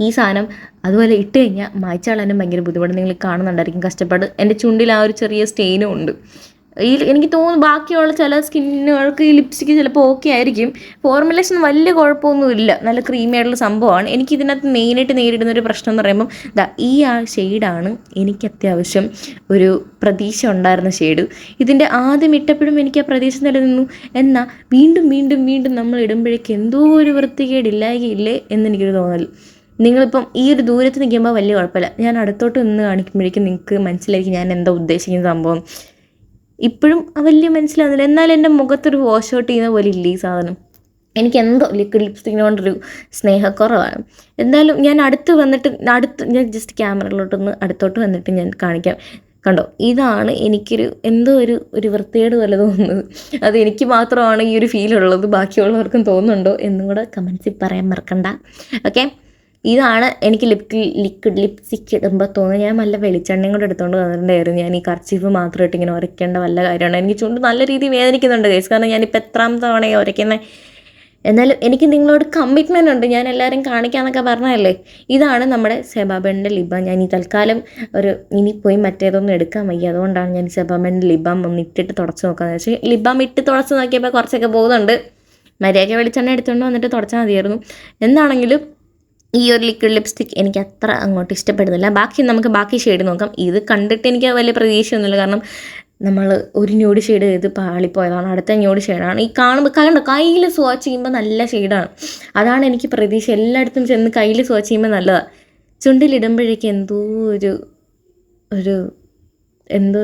ഈ സാധനം അതുപോലെ ഇട്ട് കഴിഞ്ഞാൽ മായ്ച്ചാളാനും ഭയങ്കര ബുദ്ധിമുട്ട്. നിങ്ങൾ കാണുന്നുണ്ടായിരിക്കും കഷ്ടപ്പാട്. എൻ്റെ ചുണ്ടിൽ ആ ഒരു ചെറിയ സ്റ്റെയിനും ഉണ്ട്. എനിക്ക് തോന്നുന്നു ബാക്കിയുള്ള ചില സ്കിന്നുകൾക്ക് ഈ ലിപ്സ്റ്റിക്ക് ചിലപ്പോൾ ഓക്കെ ആയിരിക്കും. ഫോർമുലേഷൻ വലിയ കുഴപ്പമൊന്നുമില്ല, നല്ല ക്രീമി ആയിട്ടുള്ള സംഭവമാണ്. എനിക്കിതിനകത്ത് മെയിനായിട്ട് നേരിടുന്നൊരു പ്രശ്നം എന്ന് പറയുമ്പം ഈ ഷെയ്ഡാണ് എനിക്ക് അത്യാവശ്യം ഒരു പ്രതീക്ഷ ഉണ്ടായിരുന്ന ഷെയ്ഡ്. ഇതിൻ്റെ ആദ്യം ഇട്ടപ്പോഴും എനിക്ക് ആ പ്രതീക്ഷ നിലനിന്നു. എന്നാൽ വീണ്ടും നമ്മൾ ഇടുമ്പോഴേക്ക് എന്തോ ഒരു വൃത്തികേടില്ലായില്ലേ എന്നെനിക്കൊരു തോന്നൽ. നിങ്ങളിപ്പം ഈ ഒരു ദൂരത്ത് നിൽക്കുമ്പോൾ വലിയ കുഴപ്പമില്ല. ഞാൻ അടുത്തോട്ട് നിന്ന് കാണിക്കുമ്പോഴേക്കും നിങ്ങൾക്ക് മനസ്സിലായിരിക്കും ഞാൻ എന്താ ഉദ്ദേശിക്കുന്ന സംഭവം. ഇപ്പോഴും വലിയ മനസ്സിലാവുന്നില്ല. എന്നാലും എൻ്റെ മുഖത്തൊരു വാഷ് ഔട്ട് ചെയ്യുന്ന പോലെ ഇല്ല ഈ സാധനം. എനിക്ക് എന്തോ ലിക്വിഡ് ലിപ്സ്റ്റിക്കിനോണ്ടൊരു സ്നേഹക്കുറവാണ്. എന്തായാലും ഞാൻ ഞാൻ ജസ്റ്റ് ക്യാമറയിലോട്ടൊന്ന് അടുത്തോട്ട് വന്നിട്ട് ഞാൻ കാണിക്കാം. കണ്ടോ, ഇതാണ് എനിക്കൊരു എന്തോ ഒരു വൃത്തികേട് പോലെ തോന്നുന്നത്. അത് എനിക്ക് മാത്രമാണ് ഈ ഒരു ഫീലുള്ളത്. ബാക്കിയുള്ളവർക്കും തോന്നുന്നുണ്ടോ എന്നും കൂടെ കമൻസിൽ പറയാൻ മറക്കണ്ട. ഓക്കെ, ഇതാണ് എനിക്ക് ലിക്വിഡ് ലിപ്സ്റ്റിക് ഇടുമ്പോൾ തോന്നുന്നത്. ഞാൻ നല്ല വെളിച്ചെണ്ണയും കൂടെ എടുത്തുകൊണ്ട് വന്നിട്ടുണ്ടായിരുന്നു. ഞാൻ ഈ കർച്ചീഫ് മാത്രമായിട്ട് ഇങ്ങനെ ഉരയ്ക്കേണ്ട വല്ല കാര്യമാണ്. എനിക്ക് ചുണ്ട് നല്ല രീതിയിൽ വേദനിക്കുന്നുണ്ട് ഗൈസ്. കാരണം ഞാനിപ്പോൾ എത്രാമത്തെ തവണയാണ് ഉരയ്ക്കുന്നത്. എന്നാലും എനിക്ക് നിങ്ങളോട് കമ്മിറ്റ്മെൻ്റ് ഉണ്ട്. ഞാൻ എല്ലാവരും കാണിക്കാമെന്നൊക്കെ പറഞ്ഞതല്ലേ. ഇതാണ് നമ്മുടെ സെബാമെഡിൻ്റെ ലിപ് ബാം. ഞാൻ ഈ തൽക്കാലം ഇനി പോയി മറ്റേതൊന്നും എടുക്കാൻ വയ്യ. അതുകൊണ്ടാണ് ഞാൻ സെബാമെഡിൻ്റെ ലിപ് ബാം ഒന്ന് ഇട്ടിട്ട് തുടച്ച് നോക്കാമെന്ന് വെച്ചാൽ. ലിപ് ബാം ഇട്ട് തുടച്ച് നോക്കിയപ്പോൾ കുറച്ചൊക്കെ പോകുന്നുണ്ട്. മര്യാദയ്ക്ക് വെളിച്ചെണ്ണ എടുത്തുകൊണ്ട് വന്നിട്ട് തുടച്ചാൽ മതിയായിരുന്നു. എന്താണെങ്കിലും ഈ ഒരു ലിക്വിഡ് ലിപ്സ്റ്റിക് എനിക്ക് അത്ര അങ്ങോട്ട് ഇഷ്ടപ്പെടുന്നില്ല. ബാക്കി ഷെയ്ഡ് നോക്കാം. ഇത് കണ്ടിട്ട് എനിക്ക് വലിയ പ്രതീക്ഷയൊന്നുമില്ല. കാരണം നമ്മൾ ഒരു ന്യൂഡ് ഷെയ്ഡ് ചെയ്ത് പാളിപ്പോയതാണ്. അടുത്ത ന്യൂഡ് ഷെയ്ഡാണ്. ഈ കാണുമ്പോൾ കയ്യിൽ സ്വാച്ച് ചെയ്യുമ്പോൾ നല്ല ഷെയ്ഡാണ്. അതാണ് എനിക്ക് പ്രതീക്ഷ. എല്ലായിടത്തും ചെന്ന് കയ്യിൽ സ്വാച്ച് ചെയ്യുമ്പോൾ നല്ലതാണ്. ചുണ്ടിലിടുമ്പോഴേക്കും എന്തോ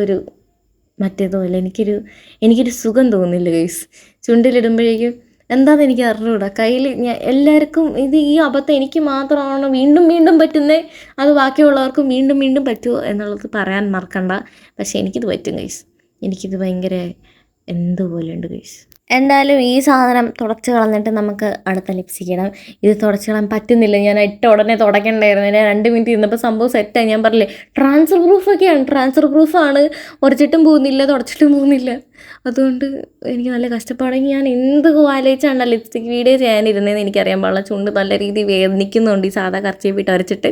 ഒരു മറ്റേതുപോലെ എനിക്കൊരു സുഖം തോന്നുന്നില്ല ഗൈസ്. ചുണ്ടിലിടുമ്പോഴേക്കും എന്താണെന്ന് എനിക്ക് അറിഞ്ഞുകൂടാ. കയ്യിൽ ഞാൻ എല്ലാവർക്കും ഈ അബദ്ധം എനിക്ക് മാത്രമാണ് വീണ്ടും വീണ്ടും പറ്റുന്നത്, അത് ബാക്കിയുള്ളവർക്കും വീണ്ടും വീണ്ടും പറ്റുമോ എന്നുള്ളത് പറയാൻ മറക്കണ്ട. പക്ഷേ എനിക്കിത് പറ്റും ഗൈസ്. എനിക്കിത് ഭയങ്കര എന്തോ പോലെ ഉണ്ട് ഗൈസ്. എന്തായാലും ഈ സാധനം തുടച്ച് കളഞ്ഞിട്ട് നമുക്ക് അടുത്ത ലിപ്സ്റ്റിക് ഇടാം. ഇത് തുടച്ച് കളയാൻ പറ്റുന്നില്ല. ഞാൻ ഇട്ട ഉടനെ തുടയ്ക്കണ്ടായിരുന്നു. ഞാൻ 2 മിനിറ്റ് ഇരുന്നപ്പോൾ സംഭവം സെറ്റായി. ഞാൻ പറഞ്ഞില്ലേ ട്രാൻസ്ഫർ പ്രൂഫൊക്കെയാണ്, ട്രാൻസ്ഫർ പ്രൂഫാണ്. ഉരച്ചിട്ടും പോകുന്നില്ല, തുടച്ചിട്ടും പോകുന്നില്ല. അതുകൊണ്ട് എനിക്ക് നല്ല കഷ്ടപ്പാടെങ്കിൽ ഞാൻ എന്ത് ആലോചിച്ചാണ് ലിപ്സ്റ്റിക് വീഡിയോ ചെയ്യാനിരുന്നതെന്ന് എനിക്കറിയാൻ പാടില്ല. ചുണ്ട് നല്ല രീതിയിൽ വേദനിക്കുന്നുണ്ട് ഈ സാധാ കർച്ചീഫ് ഇട്ട് അരച്ചിട്ട്.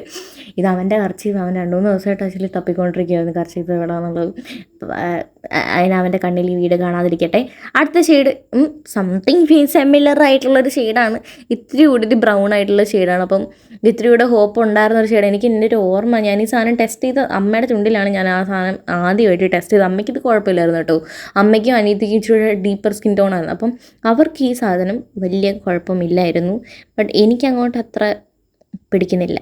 ഇത് അവൻ്റെ കർച്ചീഫ്, അവൻ 2-3 ദിവസമായിട്ട് ആക്ച്വലി തപ്പിക്കൊണ്ടിരിക്കുകയായിരുന്നു കർച്ചീഫ് എവിടെയാണെന്നുള്ളത്. അതിന് അവൻ്റെ കണ്ണിൽ ഈ വീഡിയോ കാണാതിരിക്കട്ടെ. അടുത്ത ഷെയ്ഡ് സംതിങ് സിമിലർ ആയിട്ടുള്ളൊരു ഷെയ്ഡാണ്. ഇത്തിരി കൂടി ഇത് ബ്രൗൺ ആയിട്ടുള്ള ഷെയ്ഡാണ്. അപ്പം ഇത്തിരി കൂടെ ഹോപ്പ് ഉണ്ടായിരുന്നൊരു ഷെയ്ഡ്. എനിക്ക് എൻ്റെ ഒരു ഓർമ്മ, ഞാൻ ഈ സാധനം ടെസ്റ്റ് ചെയ്ത് അമ്മയുടെ ചുണ്ടിലാണ് ഞാൻ ആ സാധനം ആദ്യമായിട്ട് ടെസ്റ്റ് ചെയ്ത്. അമ്മയ്ക്ക് ഇത് കുഴപ്പമില്ലായിരുന്നു കേട്ടോ. അമ്മയ്ക്കും അനിയത്തിക്കും ഇച്ചിരി ഡീപ്പർ സ്കിൻ ടോണാണ്. അപ്പം അവർക്ക് ഈ സാധനം വലിയ കുഴപ്പമില്ലായിരുന്നു. ബട്ട് എനിക്കങ്ങോട്ട് അത്ര പിടിക്കുന്നില്ല.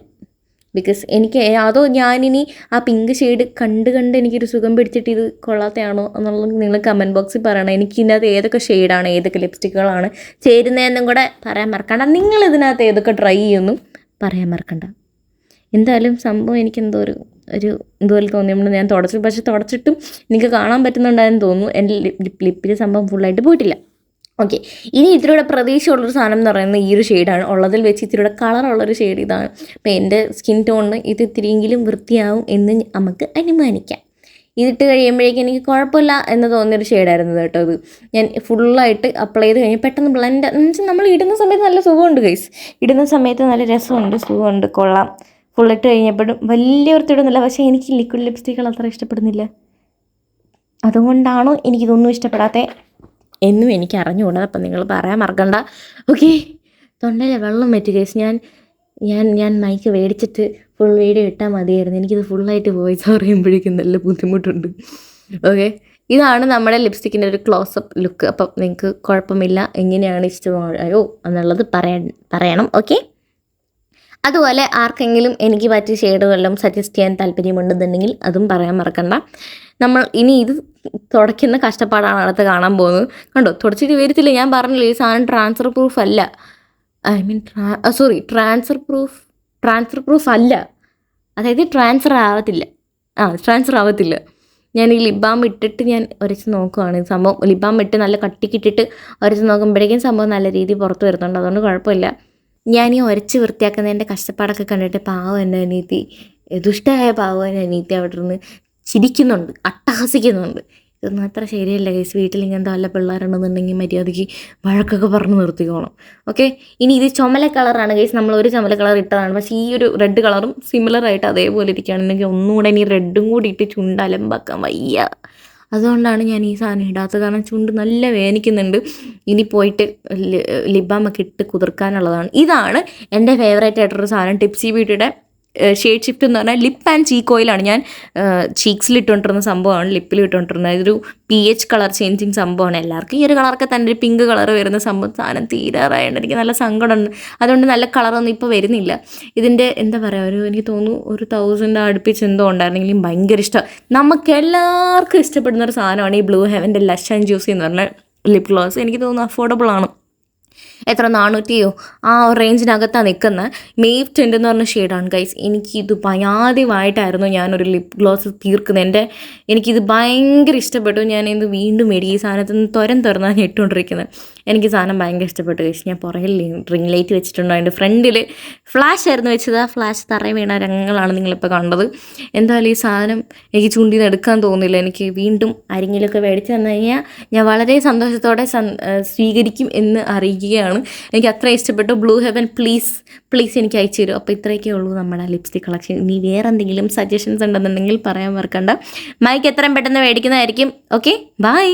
ബിക്കോസ് എനിക്ക് അതോ ഞാനിനി ആ പിങ്ക് ഷെയ്ഡ് കണ്ട് എനിക്കൊരു സുഖം പിടിച്ചിട്ട് ഇത് കൊള്ളാത്തയാണോ എന്നുള്ളത് നിങ്ങൾ കമൻറ്റ് ബോക്സിൽ പറയണം. എനിക്ക് ഇതിനകത്ത് ഏതൊക്കെ ഷെയ്ഡാണ്, ഏതൊക്കെ ലിപ്സ്റ്റിക്കുകളാണ് ചേരുന്നതെന്നും കൂടെ പറയാൻ മറക്കണ്ട. നിങ്ങൾ ഇതിനകത്ത് ഏതൊക്കെ ട്രൈ ചെയ്യുമെന്നും പറയാൻ മറക്കണ്ട. എന്തായാലും സംഭവം എനിക്കെന്തോ ഒരു ഇതുപോലെ തോന്നിയപ്പോൾ ഞാൻ തുടച്ചു. പക്ഷെ തുടച്ചിട്ടും എനിക്ക് കാണാൻ പറ്റുന്നുണ്ടായെന്ന് തോന്നുന്നു. എൻ്റെ ലിപ്പിൽ സംഭവം ഫുള്ളായിട്ട് പോയിട്ടില്ല. ഓക്കെ, ഇനി ഇത്തിരിയുടെ പ്രതീക്ഷയുള്ളൊരു സാധനം എന്ന് പറയുന്നത് ഈ ഒരു ഷെയ്ഡാണ്. ഉള്ളതിൽ വെച്ച് ഇത്തിരിയുടെ കളറുള്ളൊരു ഷെയ്ഡ് ഇതാണ്. അപ്പോൾ എൻ്റെ സ്കിൻ ടോണിന് ഇത് ഇത്തിരിയെങ്കിലും വൃത്തിയാവും എന്ന് നമുക്ക് അനുമാനിക്കാം. ഇതിട്ട് കഴിയുമ്പോഴേക്കും എനിക്ക് കുഴപ്പമില്ല എന്ന് തോന്നിയൊരു ഷെയ്ഡായിരുന്നു കേട്ടോ ഇത്. ഞാൻ ഫുള്ളായിട്ട് അപ്ലൈ ചെയ്ത് കഴിഞ്ഞ് പെട്ടെന്ന് ബ്ലെൻഡ് എന്നുവെച്ചാൽ നമ്മൾ ഇടുന്ന സമയത്ത് നല്ല സുഖമുണ്ട് ഗൈസ്. ഇടുന്ന സമയത്ത് നല്ല രസമുണ്ട്, സുഖമുണ്ട്, കൊള്ളാം. ഫുള്ളിട്ട് കഴിഞ്ഞപ്പോഴും വലിയ വൃത്തിയിടുന്നില്ല. പക്ഷേ എനിക്ക് ലിക്വിഡ് ലിപ്സ്റ്റിക്കുകൾ അത്ര ഇഷ്ടപ്പെടുന്നില്ല. അതുകൊണ്ടാണോ എനിക്കിതൊന്നും ഇഷ്ടപ്പെടാത്തത് എന്നും എനിക്ക് അറിഞ്ഞുകൂടാ. അപ്പം നിങ്ങൾ പറയാൻ മറക്കണ്ട. ഓക്കെ, തൊണ്ടയിലെ വെള്ളം പറ്റി ഗൈസ്. ഞാൻ മൈക്ക് മേടിച്ചിട്ട് ഫുൾ വീഡിയോ ഇട്ടാൽ മതിയായിരുന്നു. എനിക്കിത് ഫുള്ളായിട്ട് വോയിസ് പറയുമ്പോഴേക്കും നല്ല ബുദ്ധിമുട്ടുണ്ട്. ഓക്കെ, ഇതാണ് നമ്മുടെ ലിപ്സ്റ്റിക്കിൻ്റെ ഒരു ക്ലോസപ്പ് ലുക്ക്. അപ്പം നിങ്ങൾക്ക് കുഴപ്പമില്ല, എങ്ങനെയാണ് ഇഷ്ടമായോ എന്നുള്ളത് പറയണം. ഓക്കെ, അതുപോലെ ആർക്കെങ്കിലും എനിക്ക് പറ്റിയ ഷെയ്ഡ് വല്ലതും സജസ്റ്റ് ചെയ്യാൻ താല്പര്യമുണ്ടെന്നുണ്ടെങ്കിൽ അതും പറയാൻ മറക്കണ്ട. നമ്മൾ ഇനി ഇത് തുടയ്ക്കുന്ന കഷ്ടപ്പാടാണ് അടുത്ത് കാണാൻ പോകുന്നത്. കണ്ടോ, തുടച്ചിട്ട് വരത്തില്ല. ഞാൻ പറഞ്ഞില്ല ഈ സാധനം ട്രാൻസ്ഫർ പ്രൂഫ് അല്ല. ട്രാൻസ്ഫർ പ്രൂഫ് അല്ല. അതായത് ട്രാൻസ്ഫർ ആവത്തില്ല. ഞാൻ ഈ ലിപ് ബാം ഇട്ടിട്ട് ഞാൻ ഉരച്ച് നോക്കുവാണ്. സംഭവം ലിപ് ബാം ഇട്ട് നല്ല കട്ടിക്കിട്ടിട്ട് ഉരച്ച് നോക്കുമ്പോഴേക്കും സംഭവം നല്ല രീതിയിൽ പുറത്ത് വരുന്നുണ്ട്. അതുകൊണ്ട് കുഴപ്പമില്ല. ഞാൻ ഈ ഉരച്ച് വൃത്തിയാക്കുന്നതിൻ്റെ കഷ്ടപ്പാടൊക്കെ കണ്ടിട്ട് പാവം എൻ്റെ അനിയത്തി, ദുഷ്ടമായ പാവം എൻ്റെ അനിയത്തി അവിടെ നിന്ന് ചിരിക്കുന്നുണ്ട്, അട്ടഹസിക്കുന്നുണ്ട്. ഇതൊന്നും അത്ര ശരിയല്ല ഗൈസ്. വീട്ടിൽ ഇങ്ങനത്തെ വല്ല പിള്ളേരുണ്ടെന്നുണ്ടെങ്കിൽ മര്യാദയ്ക്ക് വഴക്കൊക്കെ പറഞ്ഞ് നിർത്തിക്കോണം. ഓക്കെ, ഇനി ഇത് ചുമല കളറാണ് ഗൈസ്. നമ്മൾ ഒരു ചുമല കളർ ഇട്ടതാണ്. പക്ഷേ ഈ ഒരു റെഡ് കളറും സിമിലറായിട്ട് അതേപോലെ ഇരിക്കുകയാണെങ്കിൽ ഒന്നുകൂടെ ഇനി റെഡും കൂടി ഇട്ട് ചുണ്ടലമ്പാക്കാൻ വയ്യ. അതുകൊണ്ടാണ് ഞാൻ ഈ സാധനം ഇടാത്തത്. കാരണം ചുണ്ട് നല്ല വേദനിക്കുന്നുണ്ട്. ഇനി പോയിട്ട് ലിപ് ബാമൊക്കെ ഇട്ട് കുതിർക്കാനുള്ളതാണ്. ഇതാണ് എൻ്റെ ഫേവറേറ്റ് ആയിട്ടൊരു സാധനം, ടിപ്സി ബ്യൂട്ടിയുടെ ഷെയ്ഡ് ഷിഫ്റ്റ് എന്ന് പറഞ്ഞാൽ ലിപ്പ് ആൻഡ് ചീക്ക് ഓയിലാണ്. ഞാൻ ചീക്സിൽ ഇട്ടുകൊണ്ടിരുന്ന സംഭവമാണ് ലിപ്പിൽ ഇട്ടുകൊണ്ടിരുന്നത്. ഇതൊരു pH കളർ ചേഞ്ചിങ് സംഭവമാണ്. എല്ലാവർക്കും ഈ ഒരു കളറൊക്കെ തന്നെ ഒരു പിങ്ക് കളർ വരുന്ന സാധനം തീരാറായുണ്ട്. എനിക്ക് നല്ല സങ്കടമുണ്ട്. അതുകൊണ്ട് നല്ല കളറൊന്നും ഇപ്പോൾ വരുന്നില്ല. ഇതിൻ്റെ എന്താ പറയുക, എനിക്ക് തോന്നുന്നു 1000 അടുപ്പിച്ച് എന്തോ ഉണ്ടായിരുന്നെങ്കിലും ഭയങ്കര ഇഷ്ടം. നമുക്ക് എല്ലാവർക്കും ഇഷ്ടപ്പെടുന്ന ഒരു സാധനമാണ് ഈ ബ്ലൂ ഹെവൻ്റെ ലഷ് ആൻഡ് ജ്യൂസി എന്ന് പറഞ്ഞ ലിപ് ഗ്ലോസ്. എനിക്ക് തോന്നുന്നു അഫോർഡബിൾ ആണ്. എത്ര 400 ആ റേഞ്ചിനകത്താണ് നിൽക്കുന്നത്. മേവ് ടെൻറ്റ് എന്ന് പറഞ്ഞ ഷെയ്ഡാണ് ഗൈസ്. എനിക്കിത് ആദ്യമായിട്ടായിരുന്നു ഞാനൊരു ലിപ് ഗ്ലോസ് തീർക്കുന്നത്. എനിക്കിത് ഭയങ്കര ഇഷ്ടപ്പെട്ടു. ഞാനിത് വീണ്ടും മേടിക്കും. ഈ സാധനത്തിൽ നിന്ന് തുറന്നാണ് ഇട്ടുകൊണ്ടിരിക്കുന്നത്. എനിക്ക് സാധനം ഭയങ്കര ഇഷ്ടപ്പെട്ടു ഗൈസ്. ഞാൻ പുറകിൽ റിംഗ് ലൈറ്റ് വെച്ചിട്ടുണ്ട്. അതിൻ്റെ ഫ്രണ്ടിൽ ഫ്ലാഷ് ആയിരുന്നു വെച്ചത്. ആ ഫ്ലാഷ് തറ വീണ രംഗങ്ങളാണ് നിങ്ങളിപ്പോൾ കണ്ടത്. എന്തായാലും ഈ സാധനം എനിക്ക് ചുണ്ടിൽ നിന്ന് എടുക്കാൻ തോന്നുന്നില്ല. എനിക്ക് വീണ്ടും ആരെങ്കിലുമൊക്കെ മേടിച്ച് തന്നു കഴിഞ്ഞാൽ ഞാൻ വളരെ സന്തോഷത്തോടെ സ്വീകരിക്കും എന്ന് അറിയിക്കുകയാണ്. എനിക്ക് അത്ര ഇഷ്ടപ്പെട്ടു. ബ്ലൂ ഹെവൻ പ്ലീസ് എനിക്ക് അയച്ചു തരും. അപ്പോൾ ഇത്രയൊക്കെ ഉള്ളൂ നമ്മുടെ ലിപ്സ്റ്റിക് കളക്ഷൻ. ഇനി വേറെ എന്തെങ്കിലും സജഷൻസ് ഉണ്ടെന്നുണ്ടെങ്കിൽ പറയാൻ മറക്കണ്ട. മൈക്ക് എത്രയും പെട്ടെന്ന് മേടിക്കുന്നതായിരിക്കും. Okay, by.